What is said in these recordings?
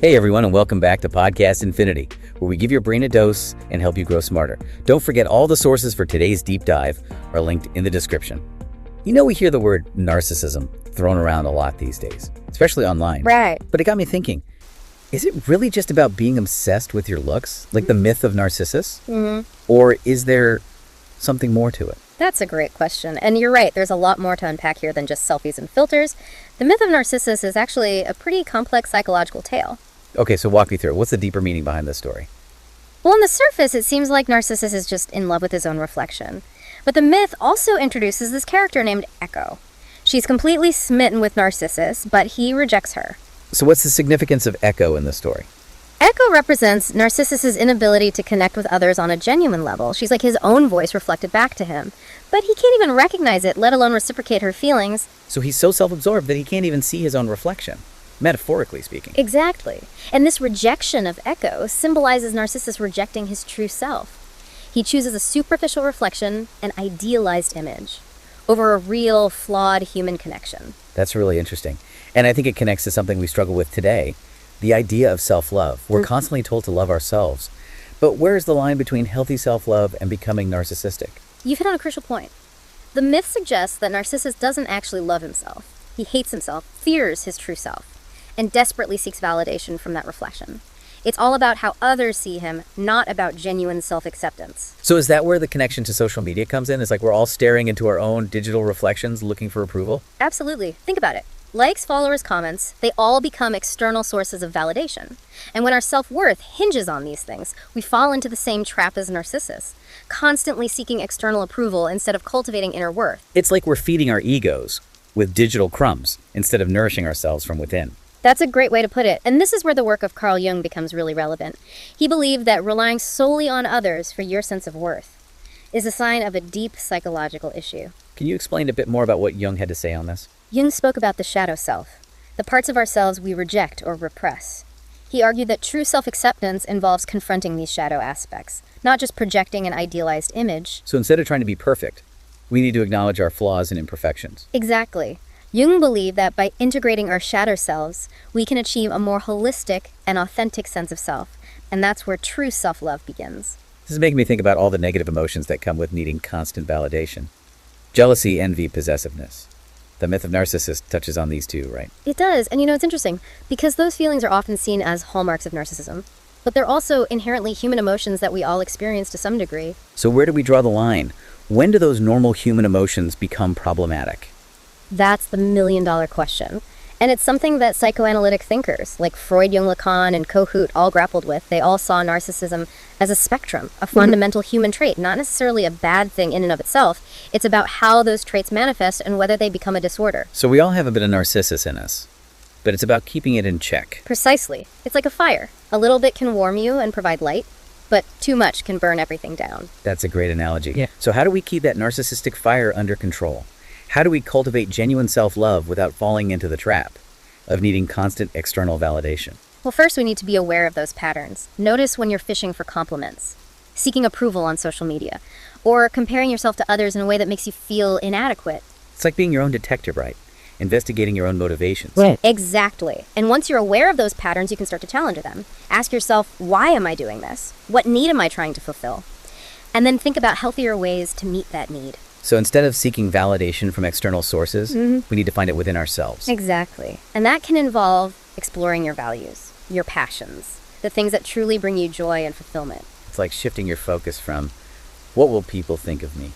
Hey everyone, and welcome back to Podcast Infinity, where we give your brain a dose and help you grow smarter. Don't forget all the sources for today's deep dive are linked in the description. You know, we hear the word narcissism thrown around a lot these days, especially online. Right. But it got me thinking, is it really just about being obsessed with your looks, like the myth of Narcissus? Mm-hmm. Or is there something more to it? That's a great question. And you're right, there's a lot more to unpack here than just selfies and filters. The myth of Narcissus is actually a pretty complex psychological tale. Okay, so walk me through it. What's the deeper meaning behind this story? Well, on the surface, it seems like Narcissus is just in love with his own reflection. But the myth also introduces this character named Echo. She's completely smitten with Narcissus, but he rejects her. So what's the significance of Echo in the story? Echo represents Narcissus's inability to connect with others on a genuine level. She's like his own voice reflected back to him. But he can't even recognize it, let alone reciprocate her feelings. So he's so self-absorbed that he can't even see his own reflection, metaphorically speaking. Exactly. And this rejection of Echo symbolizes Narcissus rejecting his true self. He chooses a superficial reflection, an idealized image, over a real, flawed human connection. That's really interesting. And I think it connects to something we struggle with today, the idea of self-love. We're constantly told to love ourselves. But where's the line between healthy self-love and becoming narcissistic? You've hit on a crucial point. The myth suggests that Narcissus doesn't actually love himself. He hates himself, fears his true self, and desperately seeks validation from that reflection. It's all about how others see him, not about genuine self-acceptance. So is that where the connection to social media comes in? It's like we're all staring into our own digital reflections looking for approval? Absolutely. Think about it. Likes, followers, comments, they all become external sources of validation. And when our self-worth hinges on these things, we fall into the same trap as Narcissus, constantly seeking external approval instead of cultivating inner worth. It's like we're feeding our egos with digital crumbs instead of nourishing ourselves from within. That's a great way to put it. And this is where the work of Carl Jung becomes really relevant. He believed that relying solely on others for your sense of worth is a sign of a deep psychological issue. Can you explain a bit more about what Jung had to say on this? Jung spoke about the shadow self, the parts of ourselves we reject or repress. He argued that true self-acceptance involves confronting these shadow aspects, not just projecting an idealized image. So instead of trying to be perfect, we need to acknowledge our flaws and imperfections. Exactly. Jung believed that by integrating our shadow selves, we can achieve a more holistic and authentic sense of self, and that's where true self-love begins. This is making me think about all the negative emotions that come with needing constant validation. Jealousy, envy, possessiveness. The myth of Narcissus touches on these too, right? It does, and it's interesting, because those feelings are often seen as hallmarks of narcissism, but they're also inherently human emotions that we all experience to some degree. So where do we draw the line? When do those normal human emotions become problematic? That's the million-dollar question. And it's something that psychoanalytic thinkers like Freud, Jung, Lacan, and Kohut all grappled with. They all saw narcissism as a spectrum, a fundamental human trait, not necessarily a bad thing in and of itself. It's about how those traits manifest and whether they become a disorder. So we all have a bit of Narcissus in us, but it's about keeping it in check. Precisely. It's like a fire. A little bit can warm you and provide light, but too much can burn everything down. That's a great analogy. Yeah. So how do we keep that narcissistic fire under control? How do we cultivate genuine self-love without falling into the trap of needing constant external validation? Well, first we need to be aware of those patterns. Notice when you're fishing for compliments, seeking approval on social media, or comparing yourself to others in a way that makes you feel inadequate. It's like being your own detective, right? Investigating your own motivations. Right. Exactly. And once you're aware of those patterns, you can start to challenge them. Ask yourself, why am I doing this? What need am I trying to fulfill? And then think about healthier ways to meet that need. So instead of seeking validation from external sources, we need to find it within ourselves. Exactly. And that can involve exploring your values, your passions, the things that truly bring you joy and fulfillment. It's like shifting your focus from, what will people think of me?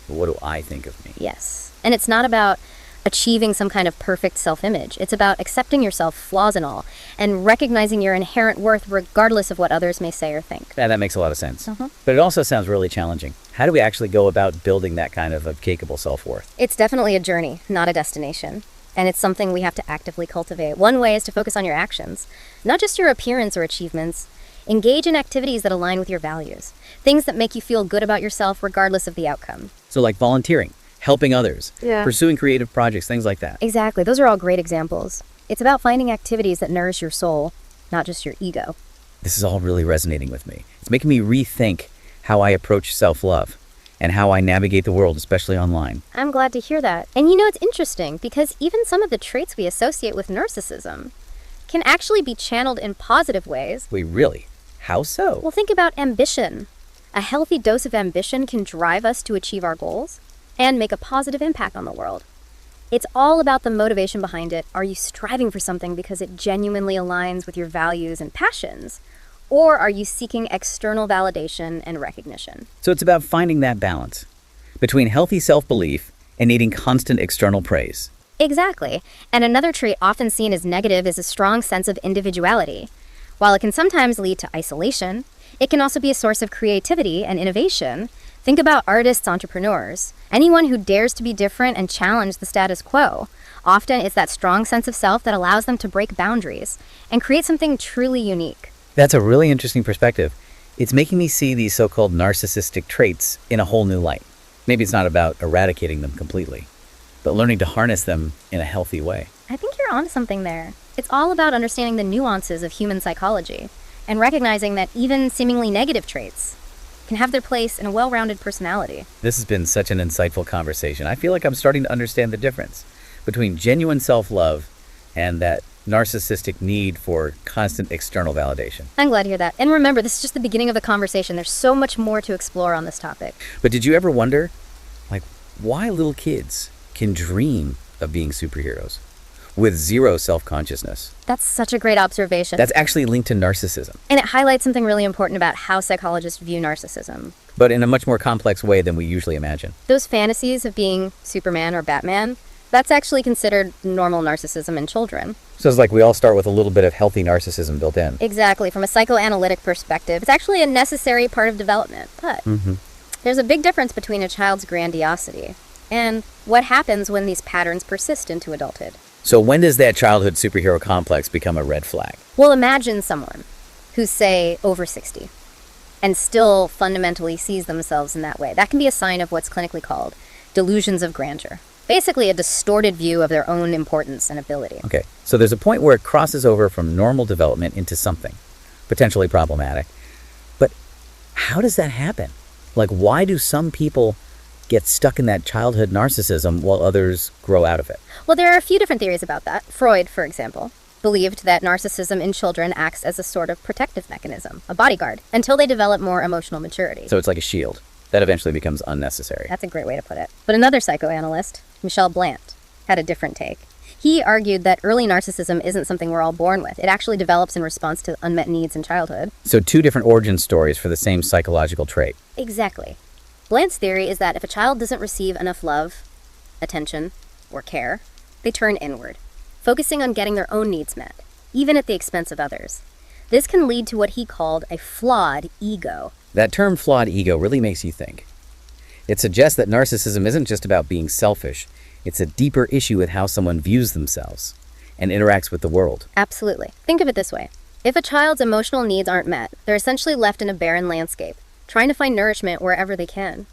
But what do I think of me? Yes. And it's not about achieving some kind of perfect self-image. It's about accepting yourself, flaws and all, and recognizing your inherent worth regardless of what others may say or think. Yeah, that makes a lot of sense. But it also sounds really challenging. How do we actually go about building that kind of capable self-worth? It's definitely a journey, not a destination. And it's something we have to actively cultivate. One way is to focus on your actions, not just your appearance or achievements. Engage in activities that align with your values, things that make you feel good about yourself regardless of the outcome. So like volunteering, helping others, pursuing creative projects, things like that. Exactly. Those are all great examples. It's about finding activities that nourish your soul, not just your ego. This is all really resonating with me. It's making me rethink how I approach self-love and how I navigate the world, especially online. I'm glad to hear that. And it's interesting because even some of the traits we associate with narcissism can actually be channeled in positive ways. Wait, really? How so? Well, think about ambition. A healthy dose of ambition can drive us to achieve our goals and make a positive impact on the world. It's all about the motivation behind it. Are you striving for something because it genuinely aligns with your values and passions? Or are you seeking external validation and recognition? So it's about finding that balance between healthy self-belief and needing constant external praise. Exactly. And another trait often seen as negative is a strong sense of individuality. While it can sometimes lead to isolation, it can also be a source of creativity and innovation. Think about artists, entrepreneurs, anyone who dares to be different and challenge the status quo. Often it's that strong sense of self that allows them to break boundaries and create something truly unique. That's a really interesting perspective. It's making me see these so-called narcissistic traits in a whole new light. Maybe it's not about eradicating them completely, but learning to harness them in a healthy way. I think you're onto something there. It's all about understanding the nuances of human psychology and recognizing that even seemingly negative traits can have their place in a well-rounded personality. This has been such an insightful conversation. I feel like I'm starting to understand the difference between genuine self-love and that narcissistic need for constant external validation. I'm glad to hear that. And remember, this is just the beginning of the conversation. There's so much more to explore on this topic. But did you ever wonder, why little kids can dream of being superheroes with zero self-consciousness? That's such a great observation. That's actually linked to narcissism. And it highlights something really important about how psychologists view narcissism. But in a much more complex way than we usually imagine. Those fantasies of being Superman or Batman, that's actually considered normal narcissism in children. So it's like we all start with a little bit of healthy narcissism built in. Exactly. From a psychoanalytic perspective, it's actually a necessary part of development. But there's a big difference between a child's grandiosity and what happens when these patterns persist into adulthood. So when does that childhood superhero complex become a red flag? Well, imagine someone who's, say, over 60 and still fundamentally sees themselves in that way. That can be a sign of what's clinically called delusions of grandeur. Basically, a distorted view of their own importance and ability. Okay, so there's a point where it crosses over from normal development into something potentially problematic. But how does that happen? Why do some people get stuck in that childhood narcissism while others grow out of it? Well, there are a few different theories about that. Freud, for example, believed that narcissism in children acts as a sort of protective mechanism, a bodyguard, until they develop more emotional maturity. So it's like a shield that eventually becomes unnecessary. That's a great way to put it. But another psychoanalyst, Michel Blant, had a different take. He argued that early narcissism isn't something we're all born with. It actually develops in response to unmet needs in childhood. So two different origin stories for the same psychological trait. Exactly. Blant's theory is that if a child doesn't receive enough love, attention, or care, they turn inward, focusing on getting their own needs met, even at the expense of others. This can lead to what he called a flawed ego. That term flawed ego really makes you think. It suggests that narcissism isn't just about being selfish. It's a deeper issue with how someone views themselves and interacts with the world. Absolutely. Think of it this way. If a child's emotional needs aren't met, they're essentially left in a barren landscape, trying to find nourishment wherever they can.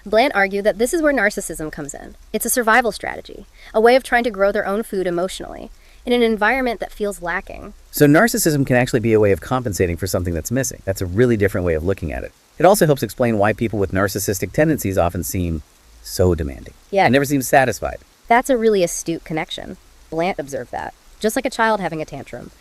Blant argued that this is where narcissism comes in. It's a survival strategy, a way of trying to grow their own food emotionally, in an environment that feels lacking. So narcissism can actually be a way of compensating for something that's missing. That's a really different way of looking at it. It also helps explain why people with narcissistic tendencies often seem so demanding. Yeah. And never seem satisfied. That's a really astute connection. Blant observed that. Just like a child having a tantrum,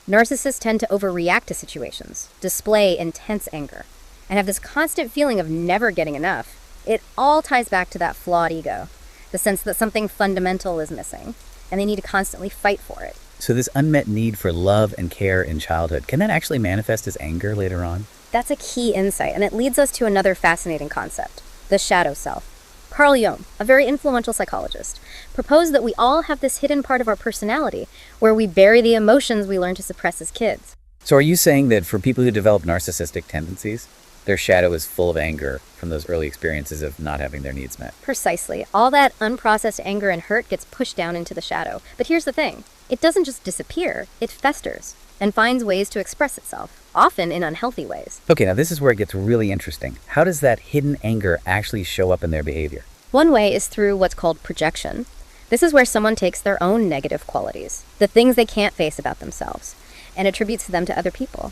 narcissists tend to overreact to situations, display intense anger, and have this constant feeling of never getting enough. It all ties back to that flawed ego, the sense that something fundamental is missing, and they need to constantly fight for it. So this unmet need for love and care in childhood, can that actually manifest as anger later on? That's a key insight, and it leads us to another fascinating concept, the shadow self. Carl Jung, a very influential psychologist, proposed that we all have this hidden part of our personality where we bury the emotions we learn to suppress as kids. So are you saying that for people who develop narcissistic tendencies, their shadow is full of anger from those early experiences of not having their needs met? Precisely. All that unprocessed anger and hurt gets pushed down into the shadow. But here's the thing. It doesn't just disappear. It festers and finds ways to express itself, often in unhealthy ways. Okay, now this is where it gets really interesting. How does that hidden anger actually show up in their behavior? One way is through what's called projection. This is where someone takes their own negative qualities, the things they can't face about themselves, and attributes them to other people.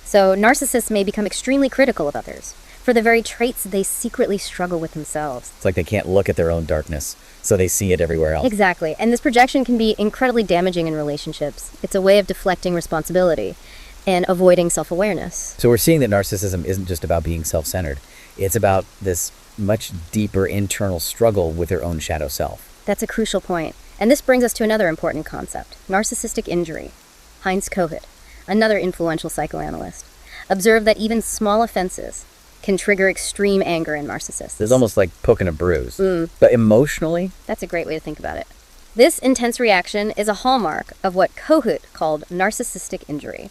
So narcissists may become extremely critical of others, for the very traits they secretly struggle with themselves. It's like they can't look at their own darkness, so they see it everywhere else. Exactly. And this projection can be incredibly damaging in relationships. It's a way of deflecting responsibility and avoiding self-awareness. So we're seeing that narcissism isn't just about being self-centered. It's about this much deeper internal struggle with their own shadow self. That's a crucial point. And this brings us to another important concept, narcissistic injury. Heinz Kohut, another influential psychoanalyst, observed that even small offenses can trigger extreme anger in narcissists. It's almost like poking a bruise. But emotionally? That's a great way to think about it. This intense reaction is a hallmark of what Kohut called narcissistic injury,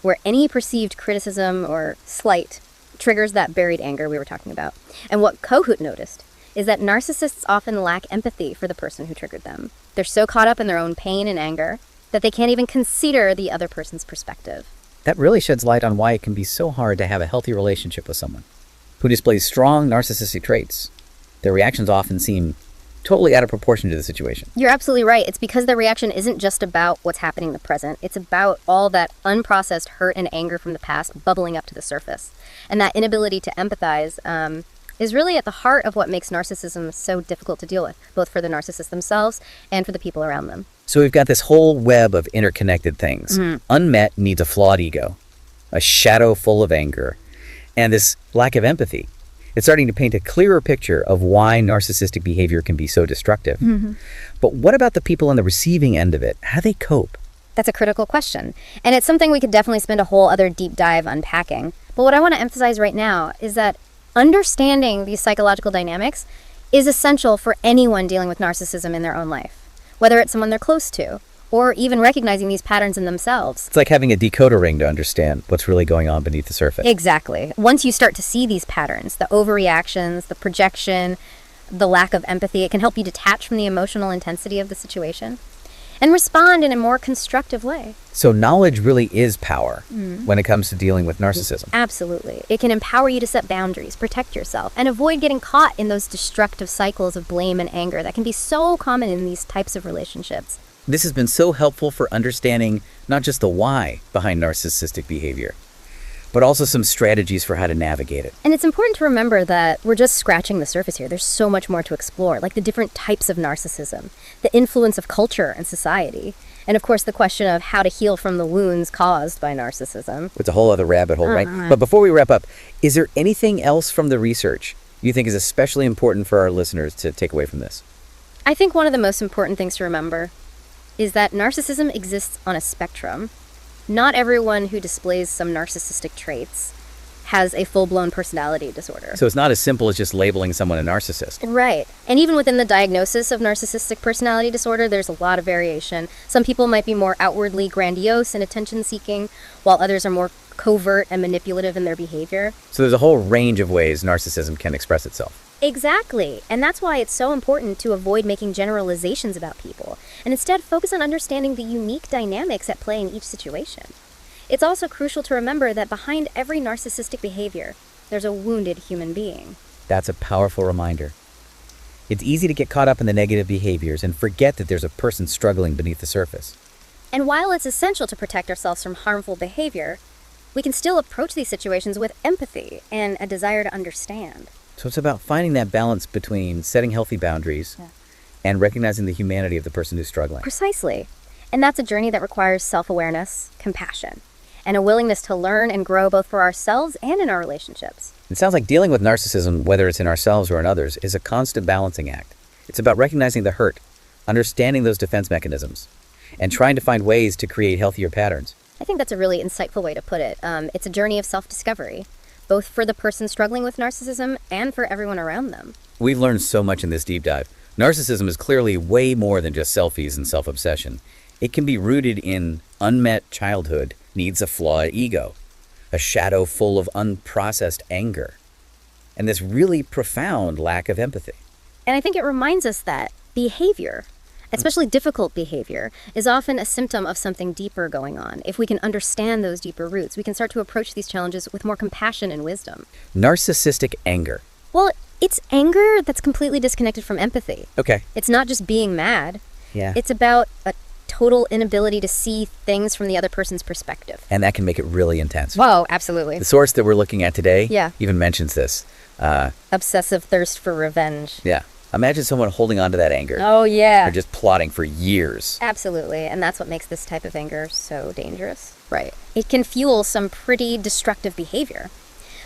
where any perceived criticism or slight triggers that buried anger we were talking about. And what Kohut noticed is that narcissists often lack empathy for the person who triggered them. They're so caught up in their own pain and anger that they can't even consider the other person's perspective. That really sheds light on why it can be so hard to have a healthy relationship with someone who displays strong narcissistic traits. Their reactions often seem totally out of proportion to the situation. You're absolutely right. It's because their reaction isn't just about what's happening in the present. It's about all that unprocessed hurt and anger from the past bubbling up to the surface. And that inability to empathize is really at the heart of what makes narcissism so difficult to deal with, both for the narcissists themselves and for the people around them. So we've got this whole web of interconnected things. Unmet needs a flawed ego, a shadow full of anger, and this lack of empathy. It's starting to paint a clearer picture of why narcissistic behavior can be so destructive. But what about the people on the receiving end of it? How do they cope? That's a critical question. And it's something we could definitely spend a whole other deep dive unpacking. But what I want to emphasize right now is that understanding these psychological dynamics is essential for anyone dealing with narcissism in their own life, whether it's someone they're close to, or even recognizing these patterns in themselves. It's like having a decoder ring to understand what's really going on beneath the surface. Exactly. Once you start to see these patterns, the overreactions, the projection, the lack of empathy, it can help you detach from the emotional intensity of the situation and respond in a more constructive way. So knowledge really is power when it comes to dealing with narcissism. Absolutely. It can empower you to set boundaries, protect yourself, and avoid getting caught in those destructive cycles of blame and anger that can be so common in these types of relationships. This has been so helpful for understanding not just the why behind narcissistic behavior, but also some strategies for how to navigate it. And it's important to remember that we're just scratching the surface here. There's so much more to explore, like the different types of narcissism, the influence of culture and society, and of course the question of how to heal from the wounds caused by narcissism. It's a whole other rabbit hole, right? But before we wrap up, is there anything else from the research you think is especially important for our listeners to take away from this? I think one of the most important things to remember is that narcissism exists on a spectrum. Not everyone who displays some narcissistic traits has a full-blown personality disorder. So it's not as simple as just labeling someone a narcissist. Right. And even within the diagnosis of narcissistic personality disorder, there's a lot of variation. Some people might be more outwardly grandiose and attention-seeking, while others are more covert and manipulative in their behavior. So there's a whole range of ways narcissism can express itself. Exactly. And that's why it's so important to avoid making generalizations about people and instead focus on understanding the unique dynamics at play in each situation. It's also crucial to remember that behind every narcissistic behavior, there's a wounded human being. That's a powerful reminder. It's easy to get caught up in the negative behaviors and forget that there's a person struggling beneath the surface. And while it's essential to protect ourselves from harmful behavior, we can still approach these situations with empathy and a desire to understand. So it's about finding that balance between setting healthy boundaries and recognizing the humanity of the person who's struggling. Precisely. And that's a journey that requires self-awareness, compassion, and a willingness to learn and grow both for ourselves and in our relationships. It sounds like dealing with narcissism, whether it's in ourselves or in others, is a constant balancing act. It's about recognizing the hurt, understanding those defense mechanisms, and trying to find ways to create healthier patterns. I think that's a really insightful way to put it. It's a journey of self-discovery, both for the person struggling with narcissism and for everyone around them. We've learned so much in this deep dive. Narcissism is clearly way more than just selfies and self-obsession. It can be rooted in unmet childhood needs, a flawed ego, a shadow full of unprocessed anger, and this really profound lack of empathy. And I think it reminds us that behavior, especially difficult behavior, is often a symptom of something deeper going on. If we can understand those deeper roots, we can start to approach these challenges with more compassion and wisdom. Narcissistic anger. Well, it's anger that's completely disconnected from empathy. Okay. It's not just being mad. Yeah. It's about total inability to see things from the other person's perspective. And that can make it really intense. Whoa, absolutely. The source that we're looking at today Yeah. even mentions this. Obsessive thirst for revenge. Yeah. Imagine someone holding on to that anger. Oh, yeah. Or just plotting for years. Absolutely, and that's what makes this type of anger so dangerous. Right. It can fuel some pretty destructive behavior.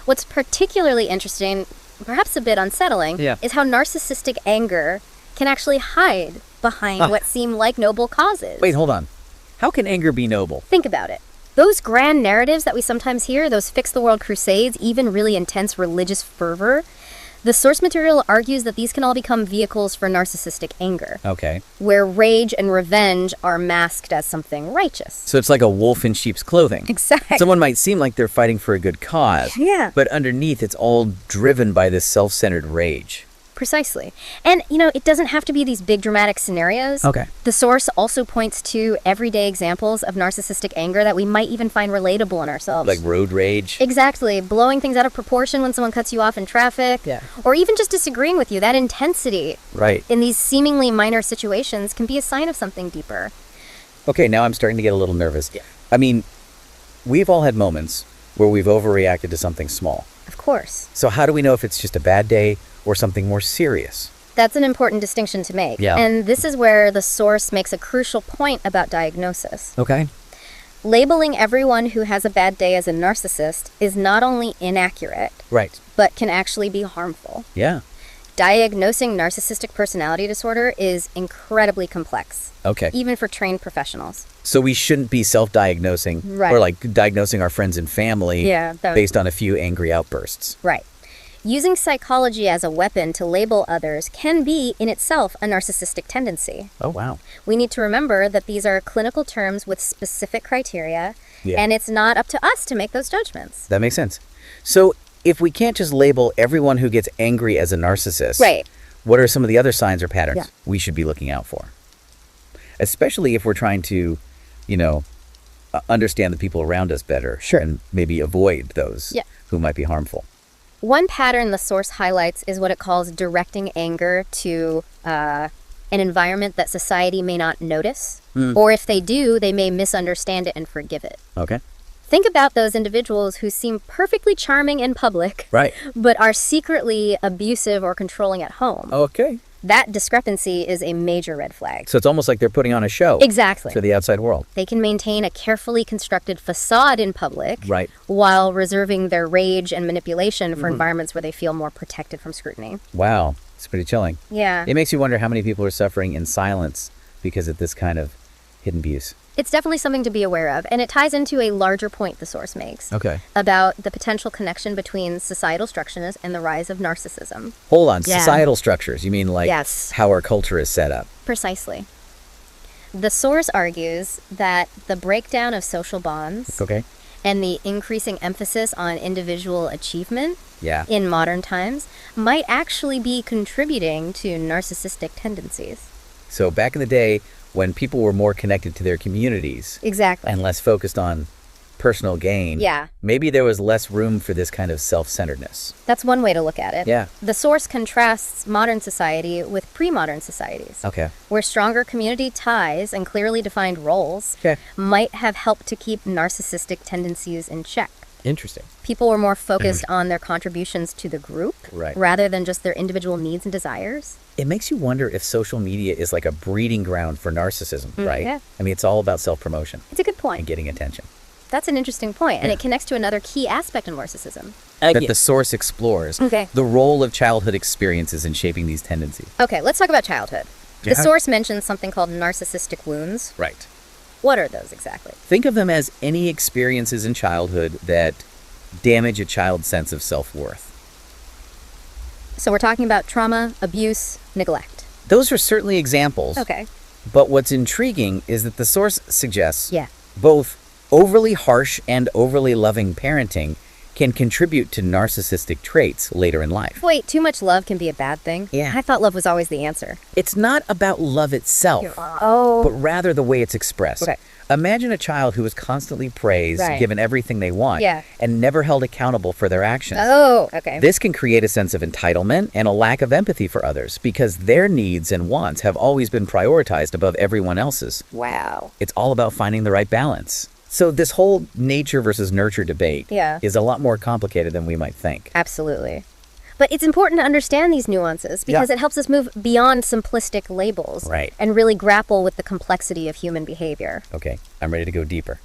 What's particularly interesting, perhaps a bit unsettling, is how narcissistic anger can actually hide behind what seem like noble causes. Wait, hold on. How can anger be noble? Think about it. Those grand narratives that we sometimes hear, those fix-the-world crusades, even really intense religious fervor, the source material argues that these can all become vehicles for narcissistic anger. Okay. Where rage and revenge are masked as something righteous. So it's like a wolf in sheep's clothing. Exactly. Someone might seem like they're fighting for a good cause. Yeah. But underneath, it's all driven by this self-centered rage. Precisely. And, it doesn't have to be these big dramatic scenarios. Okay. The source also points to everyday examples of narcissistic anger that we might even find relatable in ourselves. Like road rage? Exactly. Blowing things out of proportion when someone cuts you off in traffic. Yeah. Or even just disagreeing with you. That intensity Right. in these seemingly minor situations can be a sign of something deeper. Okay, now I'm starting to get a little nervous. Yeah. I mean, we've all had moments where we've overreacted to something small. Of course. So how do we know if it's just a bad day or something more serious? That's an important distinction to make. Yeah. And this is where the source makes a crucial point about diagnosis. Okay. Labeling everyone who has a bad day as a narcissist is not only inaccurate, Right. but can actually be harmful. Yeah. Diagnosing narcissistic personality disorder is incredibly complex, Okay. even for trained professionals. So we shouldn't be self-diagnosing Right. or like diagnosing our friends and family Yeah, that- based on a few angry outbursts. Right. Using psychology as a weapon to label others can be, in itself, a narcissistic tendency. Oh, wow. We need to remember that these are clinical terms with specific criteria, Yeah. and it's not up to us to make those judgments. That makes sense. So if we can't just label everyone who gets angry as a narcissist, Right. what are some of the other signs or patterns Yeah. we should be looking out for? Especially if we're trying to, understand the people around us better. Sure. And maybe avoid those Yeah. who might be harmful. One pattern the source highlights is what it calls directing anger to an environment that society may not notice, or if they do, they may misunderstand it and forgive it. Okay. Think about those individuals who seem perfectly charming in public, Right. but are secretly abusive or controlling at home. Okay. That discrepancy is a major red flag. So it's almost like they're putting on a show Exactly. for the outside world. They can maintain a carefully constructed facade in public, Right. while reserving their rage and manipulation for environments where they feel more protected from scrutiny. Wow. It's pretty chilling. Yeah. It makes you wonder how many people are suffering in silence because of this kind of hidden abuse. It's definitely something to be aware of, and it ties into a larger point the source makes Okay. about the potential connection between societal structures and the rise of narcissism. Hold on. Yeah. Societal structures. You mean like Yes. how our culture is set up? Precisely. The source argues that the breakdown of social bonds Okay. and the increasing emphasis on individual achievement Yeah. in modern times might actually be contributing to narcissistic tendencies. So back in the day when people were more connected to their communities Exactly. and less focused on personal gain, Yeah. maybe there was less room for this kind of self-centeredness. That's one way to look at it. Yeah. The source contrasts modern society with pre-modern societies, Okay. where stronger community ties and clearly defined roles Okay. might have helped to keep narcissistic tendencies in check. Interesting. People were more focused on their contributions to the group Right. rather than just their individual needs and desires. It makes you wonder if social media is like a breeding ground for narcissism, right? yeah. I mean, it's all about self-promotion It's a good and point. getting attention. That's an interesting point, and Yeah. it connects to another key aspect of narcissism. That the source explores Okay. the role of childhood experiences in shaping these tendencies. Okay, let's talk about childhood. The Yeah. source mentions something called narcissistic wounds. Right. What are those exactly? Think of them as any experiences in childhood that damage a child's sense of self-worth. So we're talking about trauma, abuse, neglect. Those are certainly examples. Okay. But what's intriguing is that the source suggests Yeah. both overly harsh and overly loving parenting can contribute to narcissistic traits later in life. Wait, too much love can be a bad thing? Yeah. I thought love was always the answer. It's not about love itself, Oh. but rather the way it's expressed. Okay. Imagine a child who is constantly praised, Right. given everything they want, Yeah. and never held accountable for their actions. Oh, okay. This can create a sense of entitlement and a lack of empathy for others because their needs and wants have always been prioritized above everyone else's. Wow. It's all about finding the right balance. So this whole nature versus nurture debate Yeah. is a lot more complicated than we might think. Absolutely. But it's important to understand these nuances because it helps us move beyond simplistic labels Right. and really grapple with the complexity of human behavior. Okay, I'm ready to go deeper.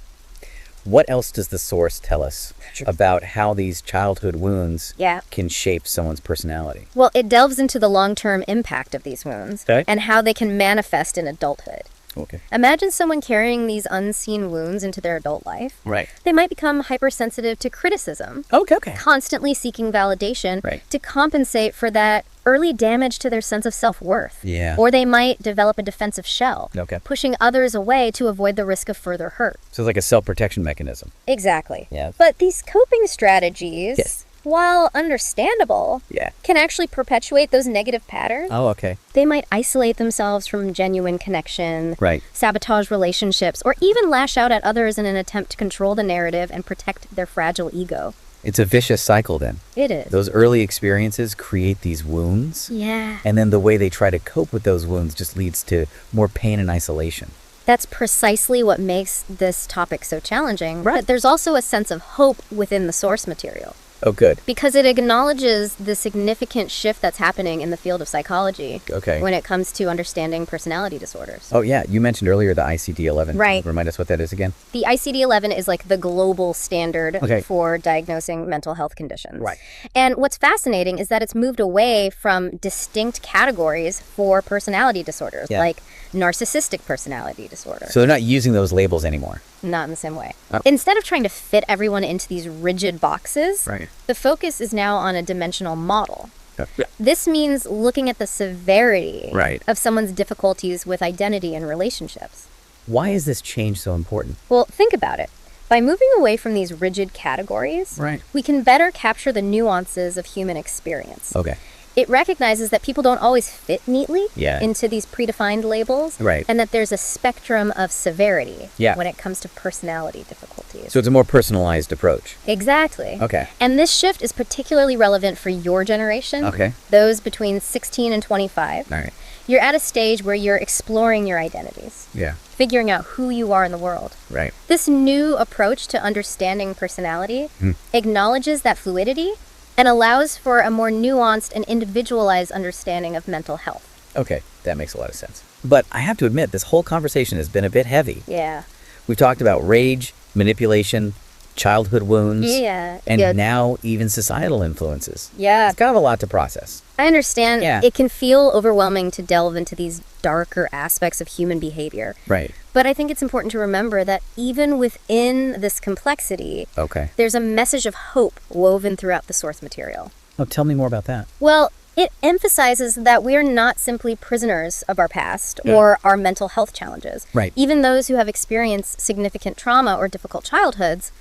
What else does the source tell us about how these childhood wounds Yeah. can shape someone's personality? Well, it delves into the long-term impact of these wounds Okay. and how they can manifest in adulthood. Okay. Imagine someone carrying these unseen wounds into their adult life. Right. They might become hypersensitive to criticism, Okay. constantly seeking validation Right. to compensate for that early damage to their sense of self-worth. Yeah. Or they might develop a defensive shell, Okay. pushing others away to avoid the risk of further hurt. So it's like a self-protection mechanism. Exactly. Yeah. But these coping strategies, Yes. while understandable, Yeah. can actually perpetuate those negative patterns. Oh, okay. They might isolate themselves from genuine connection, Right. sabotage relationships, or even lash out at others in an attempt to control the narrative and protect their fragile ego. It's a vicious cycle then. It is. Those early experiences create these wounds, Yeah. and then the way they try to cope with those wounds just leads to more pain and isolation. That's precisely what makes this topic so challenging. Right. But there's also a sense of hope within the source material, Oh, good. because it acknowledges the significant shift that's happening in the field of psychology Okay. when it comes to understanding personality disorders. Oh, yeah. You mentioned earlier the ICD-11. Right. Remind us what that is again. The ICD-11 is like the global standard Okay. for diagnosing mental health conditions. Right. And what's fascinating is that it's moved away from distinct categories for personality disorders, Yeah. like narcissistic personality disorder. So they're not using those labels anymore. Not in the same way. Oh. Instead of trying to fit everyone into these rigid boxes, Right. the focus is now on a dimensional model. Yeah. This means looking at the severity Right. of someone's difficulties with identity and relationships. Why is this change so important? Well, think about it. By moving away from these rigid categories, Right. we can better capture the nuances of human experience. Okay. It recognizes that people don't always fit neatly Yeah. into these predefined labels, Right. and that there's a spectrum of severity Yeah. when it comes to personality difficulties. So it's a more personalized approach. Exactly. Okay. And this shift is particularly relevant for your generation, Okay. those between 16 and 25. All right. You're at a stage where you're exploring your identities, Yeah. figuring out who you are in the world. Right. This new approach to understanding personality acknowledges that fluidity and allows for a more nuanced and individualized understanding of mental health. Okay. That makes a lot of sense. But I have to admit, this whole conversation has been a bit heavy. Yeah. We've talked about rage, manipulation, childhood wounds, Yeah. and Yeah. now even societal influences. Yeah. It's kind of a lot to process. I understand. Yeah. It can feel overwhelming to delve into these darker aspects of human behavior. Right. But I think it's important to remember that even within this complexity, Okay. there's a message of hope woven throughout the source material. Oh, tell me more about that. Well, it emphasizes that we're not simply prisoners of our past Yeah. or our mental health challenges. Right. Even those who have experienced significant trauma or difficult childhoods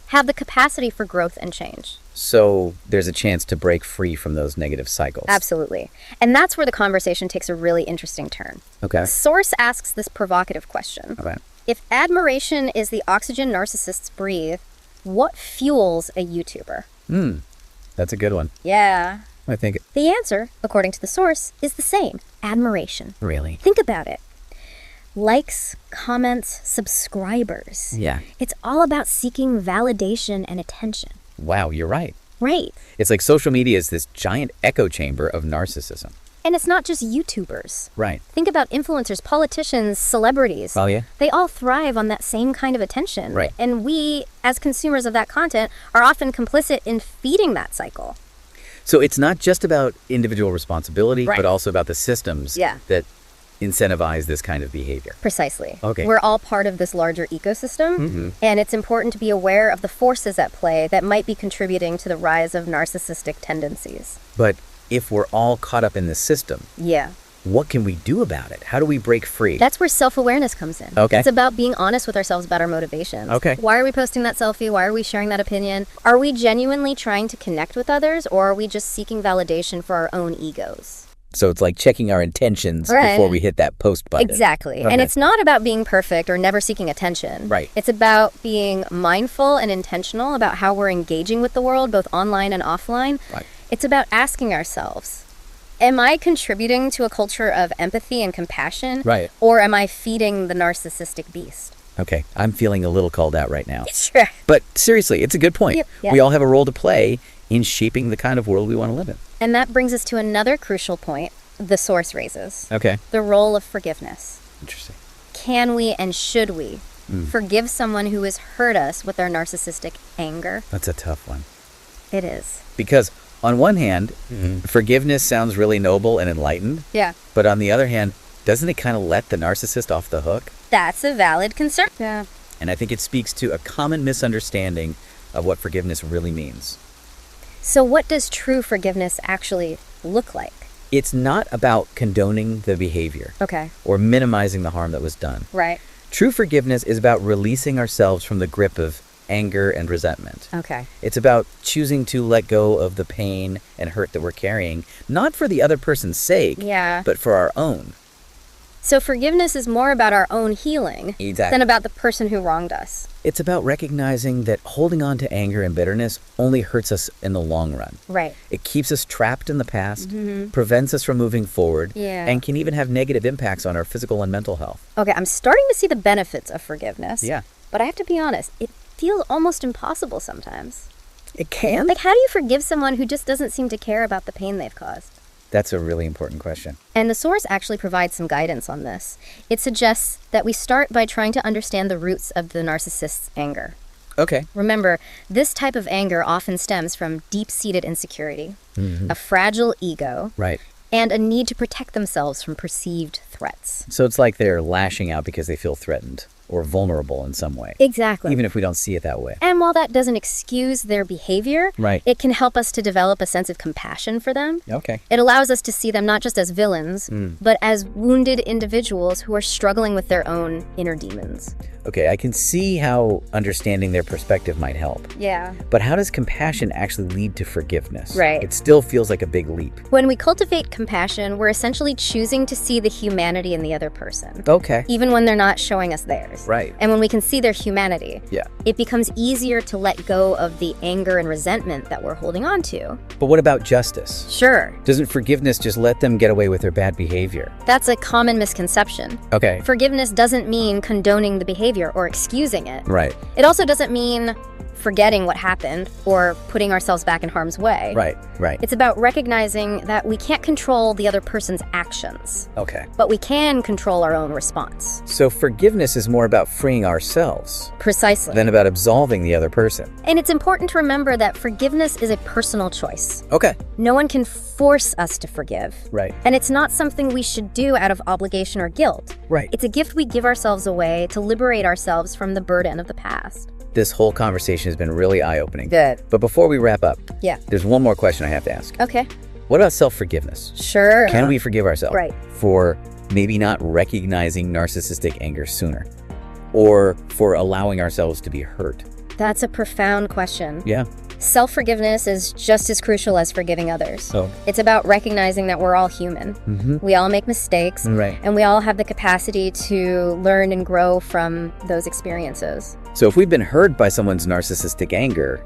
have the capacity for growth and change. So there's a chance to break free from those negative cycles. Absolutely. And that's where the conversation takes a really interesting turn. Okay. Source asks this provocative question. Okay. If admiration is the oxygen narcissists breathe, what fuels a YouTuber? That's a good one. Yeah. I think. The answer, according to the source, is the same. Admiration. Really? Think about it. Likes, comments, subscribers. Yeah. It's all about seeking validation and attention. Wow, you're right. Right. It's like social media is this giant echo chamber of narcissism. And it's not just YouTubers. Right. Think about influencers, politicians, celebrities. Oh, yeah? They all thrive on that same kind of attention. Right. And we, as consumers of that content, are often complicit in feeding that cycle. So it's not just about individual responsibility, Right. but also about the systems Yeah. that incentivize this kind of behavior. Precisely. Okay. We're all part of this larger ecosystem, and it's important to be aware of the forces at play that might be contributing to the rise of narcissistic tendencies. But if we're all caught up in this system, Yeah. what can we do about it? How do we break free? That's where self-awareness comes in. Okay. It's about being honest with ourselves about our motivations. Okay. Why are we posting that selfie? Why are we sharing that opinion? Are we genuinely trying to connect with others, or are we just seeking validation for our own egos? So it's like checking our intentions Right. before we hit that post button. Exactly. Okay. And it's not about being perfect or never seeking attention. Right. It's about being mindful and intentional about how we're engaging with the world, both online and offline. Right. It's about asking ourselves, am I contributing to a culture of empathy and compassion? Right. Or am I feeding the narcissistic beast? Okay, I'm feeling a little called out right now. Sure. But seriously, it's a good point. Yep. Yeah. We all have a role to play in shaping the kind of world we want to live in. And that brings us to another crucial point the source raises. Okay. The role of forgiveness. Interesting. Can we and should we forgive someone who has hurt us with their narcissistic anger? That's a tough one. It is. Because on one hand, forgiveness sounds really noble and enlightened. Yeah. But on the other hand, doesn't it kind of let the narcissist off the hook? That's a valid concern. Yeah. And I think it speaks to a common misunderstanding of what forgiveness really means. So what does true forgiveness actually look like? It's not about condoning the behavior Okay. or minimizing the harm that was done. Right. True forgiveness is about releasing ourselves from the grip of anger and resentment. Okay. It's about choosing to let go of the pain and hurt that we're carrying, not for the other person's sake, Yeah. but for our own. So forgiveness is more about our own healing Exactly. than about the person who wronged us. It's about recognizing that holding on to anger and bitterness only hurts us in the long run. Right. It keeps us trapped in the past, prevents us from moving forward, Yeah. and can even have negative impacts on our physical and mental health. Okay, I'm starting to see the benefits of forgiveness. Yeah. But I have to be honest, it feels almost impossible sometimes. It can? Like, how do you forgive someone who just doesn't seem to care about the pain they've caused? That's a really important question. And the source actually provides some guidance on this. It suggests that we start by trying to understand the roots of the narcissist's anger. Okay. Remember, this type of anger often stems from deep-seated insecurity, a fragile ego, Right. and a need to protect themselves from perceived threats. So it's like they're lashing out because they feel threatened or vulnerable in some way, Exactly. even if we don't see it that way. And while that doesn't excuse their behavior, Right. it can help us to develop a sense of compassion for them. Okay. It allows us to see them not just as villains, but as wounded individuals who are struggling with their own inner demons. Okay, I can see how understanding their perspective might help. Yeah. But how does compassion actually lead to forgiveness? Right. It still feels like a big leap. When we cultivate compassion, we're essentially choosing to see the humanity in the other person, Okay. even when they're not showing us theirs. Right. And when we can see their humanity, Yeah. it becomes easier to let go of the anger and resentment that we're holding on to. But what about justice? Sure, Doesn't forgiveness just let them get away with their bad behavior? that's a common misconception. Okay. Forgiveness doesn't mean condoning the behavior or excusing it. Right. It also doesn't mean forgetting what happened or putting ourselves back in harm's way. Right. Right. It's about recognizing that we can't control the other person's actions, Okay. but we can control our own response. So forgiveness is more about freeing ourselves Precisely. than about absolving the other person. And it's important to remember that forgiveness is a personal choice. Okay. No one can force us to forgive. Right. And it's not something we should do out of obligation or guilt. Right. It's a gift we give ourselves away to liberate ourselves from the burden of the past. This whole conversation has been really eye-opening. Good. But before we wrap up, Yeah. there's one more question I have to ask. Okay. What about self-forgiveness? Sure. Can we forgive ourselves Right. for maybe not recognizing narcissistic anger sooner? Or for allowing ourselves to be hurt? That's a profound question. Yeah. Self-forgiveness is just as crucial as forgiving others. Oh. It's about recognizing that we're all human. We all make mistakes, Right. and we all have the capacity to learn and grow from those experiences. So if we've been hurt by someone's narcissistic anger,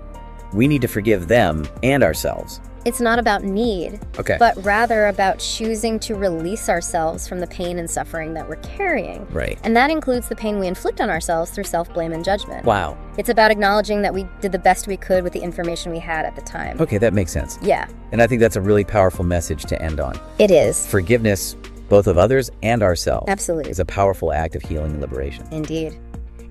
we need to forgive them and ourselves. It's not about need, Okay. but rather about choosing to release ourselves from the pain and suffering that we're carrying. Right. And that includes the pain we inflict on ourselves through self-blame and judgment. Wow. It's about acknowledging that we did the best we could with the information we had at the time. Okay, that makes sense. Yeah, And I think that's a really powerful message to end on. it is. Forgiveness, both of others and ourselves, Absolutely. is a powerful act of healing and liberation. Indeed.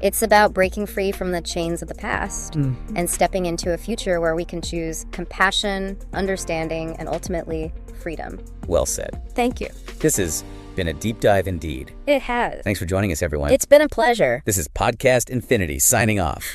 It's about breaking free from the chains of the past and stepping into a future where we can choose compassion, understanding, and ultimately freedom. Well said. Thank you. This has been a deep dive indeed. It has. Thanks for joining us, everyone. It's been a pleasure. This is Podcast Infinity signing off.